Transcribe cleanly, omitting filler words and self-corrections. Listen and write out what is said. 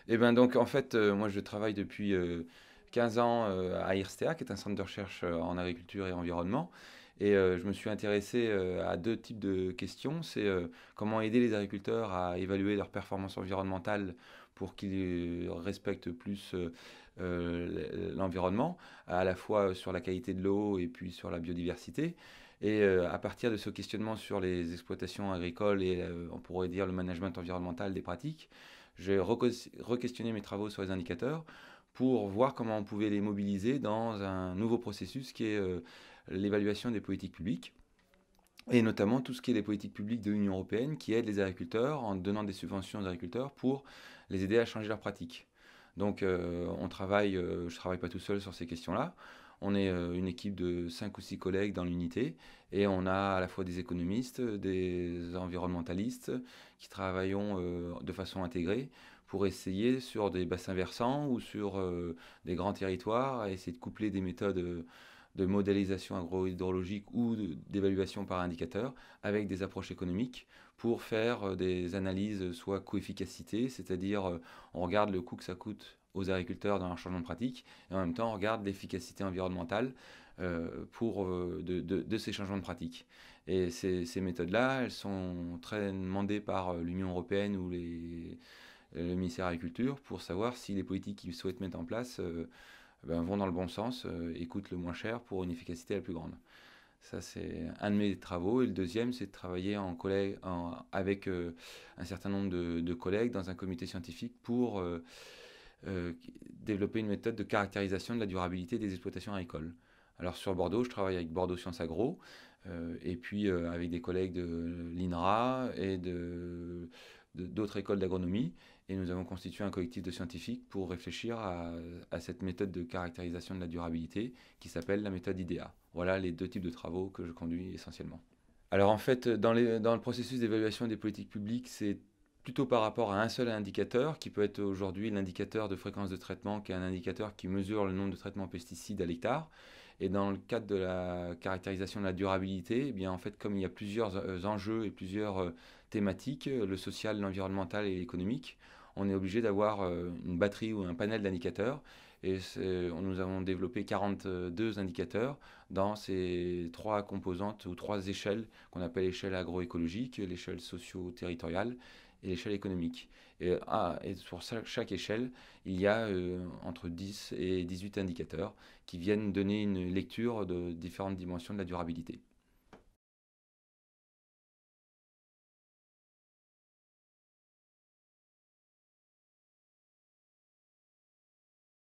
Et ben donc en fait, moi je travaille depuis 15 ans à IRSTEA, qui est un centre de recherche en agriculture et environnement. Et je me suis intéressé à deux types de questions. C'est comment aider les agriculteurs à évaluer leur performance environnementale pour qu'ils respectent plus l'environnement, à la fois sur la qualité de l'eau et puis sur la biodiversité. Et à partir de ce questionnement sur les exploitations agricoles et on pourrait dire le management environnemental des pratiques, j'ai re-questionné mes travaux sur les indicateurs pour voir comment on pouvait les mobiliser dans un nouveau processus qui est l'évaluation des politiques publiques, et notamment tout ce qui est les politiques publiques de l'Union européenne qui aident les agriculteurs en donnant des subventions aux agriculteurs pour les aider à changer leurs pratiques. Donc je travaille pas tout seul sur ces questions-là. On est une équipe de 5 ou 6 collègues dans l'unité et on a à la fois des économistes, des environnementalistes qui travaillons de façon intégrée pour essayer sur des bassins versants ou sur des grands territoires à essayer de coupler des méthodes de modélisation agrohydrologique ou d'évaluation par indicateur avec des approches économiques pour faire des analyses soit coefficacité, c'est-à-dire on regarde le coût que ça coûte aux agriculteurs dans leur changement de pratique, et en même temps on regarde l'efficacité environnementale de ces changements de pratique. Et ces méthodes-là, elles sont très demandées par l'Union européenne ou le ministère de l'Agriculture pour savoir si les politiques qu'ils souhaitent mettre en place vont dans le bon sens et coûtent le moins cher pour une efficacité la plus grande. Ça, c'est un de mes travaux. Et le deuxième, c'est de travailler avec un certain nombre de collègues dans un comité scientifique pour euh, développer une méthode de caractérisation de la durabilité des exploitations agricoles. Alors sur Bordeaux, je travaille avec Bordeaux Sciences Agro, et puis avec des collègues de l'INRA et d'autres écoles d'agronomie. Et nous avons constitué un collectif de scientifiques pour réfléchir à cette méthode de caractérisation de la durabilité qui s'appelle la méthode IDEA. Voilà les deux types de travaux que je conduis essentiellement. Alors en fait, dans le processus d'évaluation des politiques publiques, c'est plutôt par rapport à un seul indicateur, qui peut être aujourd'hui l'indicateur de fréquence de traitement, qui est un indicateur qui mesure le nombre de traitements pesticides à l'hectare. Et dans le cadre de la caractérisation de la durabilité, eh bien en fait, comme il y a plusieurs enjeux et plusieurs thématiques, le social, l'environnemental et l'économique, on est obligé d'avoir une batterie ou un panel d'indicateurs. Et nous avons développé 42 indicateurs dans ces trois composantes ou trois échelles qu'on appelle l'échelle agroécologique, l'échelle socio-territoriale et l'échelle économique. Et pour chaque échelle, il y a entre 10 et 18 indicateurs qui viennent donner une lecture de différentes dimensions de la durabilité.